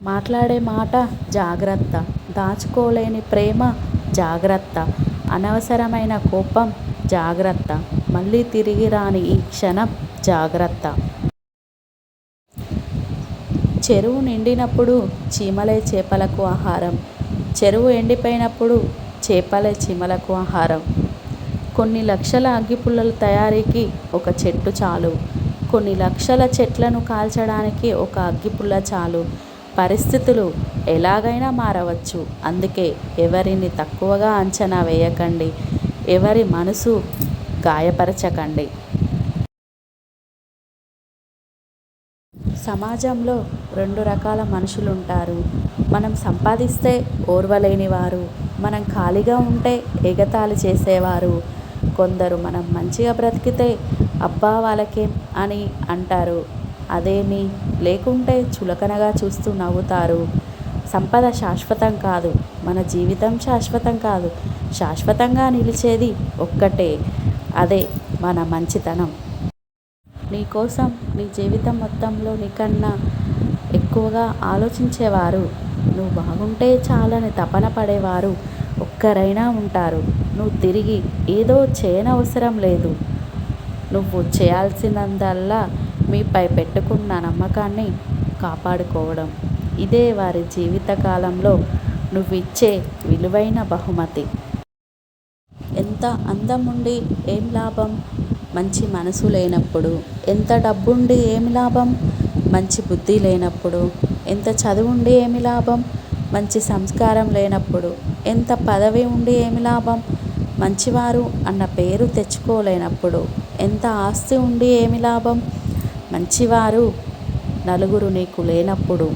మాట్లాడే మాట జాగ్రత్త, దాచుకోలేని ప్రేమ జాగ్రత్త, అనవసరమైన కోపం జాగ్రత్త, మళ్ళీ తిరిగి రాని ఈ క్షణం జాగ్రత్త. చెరువు నిండినప్పుడు చీమలే చేపలకు ఆహారం, చెరువు ఎండిపోయినప్పుడు చేపలే చీమలకు ఆహారం. కొన్ని లక్షల అగ్గిపుల్లల తయారీకి ఒక చెట్టు చాలు, కొన్ని లక్షల చెట్లను కాల్చడానికి ఒక అగ్గిపుల్ల చాలు. పరిస్థితులు ఎలాగైనా మారవచ్చు, అందుకే ఎవరిని తక్కువగా అంచనా వేయకండి, ఎవరి మనసు గాయపరచకండి. సమాజంలో రెండు రకాల మనుషులుంటారు. మనం సంపాదిస్తే ఓర్వలేనివారు, మనం ఖాళీగా ఉంటే ఎగతాళి చేసేవారు. కొందరు మనం మంచిగా బ్రతికితే అబ్బా వాళ్ళకేం అని అంటారు, అదేమీ లేకుంటే చులకనగా చూస్తూ నవ్వుతారు. సంపద శాశ్వతం కాదు, మన జీవితం శాశ్వతం కాదు. శాశ్వతంగా నిలిచేది ఒక్కటే, అదే మన మంచితనం. నీకోసం నీ జీవితం మొత్తంలో నీకన్నా ఎక్కువగా ఆలోచించేవారు, నువ్వు బాగుంటే చాలని తపన పడేవారు ఒక్కరైనా ఉంటారు. నువ్వు తిరిగి ఏదో చేయనవసరం లేదు. నువ్వు చేయాల్సిందల్లా మీపై పెట్టుకున్న నమ్మకాన్ని కాపాడుకోవడం. ఇదే వారి జీవితకాలంలో నువ్విచ్చే విలువైన బహుమతి. ఎంత అందం ఉండి ఏం లాభం, మంచి మనసు లేనప్పుడు. ఎంత డబ్బుండి ఏమి లాభం, మంచి బుద్ధి లేనప్పుడు. ఎంత చదువుండి ఏమి లాభం, మంచి సంస్కారం లేనప్పుడు. ఎంత పదవి ఉండి ఏమి లాభం, మంచివారు అన్న పేరు తెచ్చుకోలేనప్పుడు. ఎంత ఆస్తి ఉండి ఏమి లాభం, మంచివారు నలుగురు నీకు లేనప్పుడు.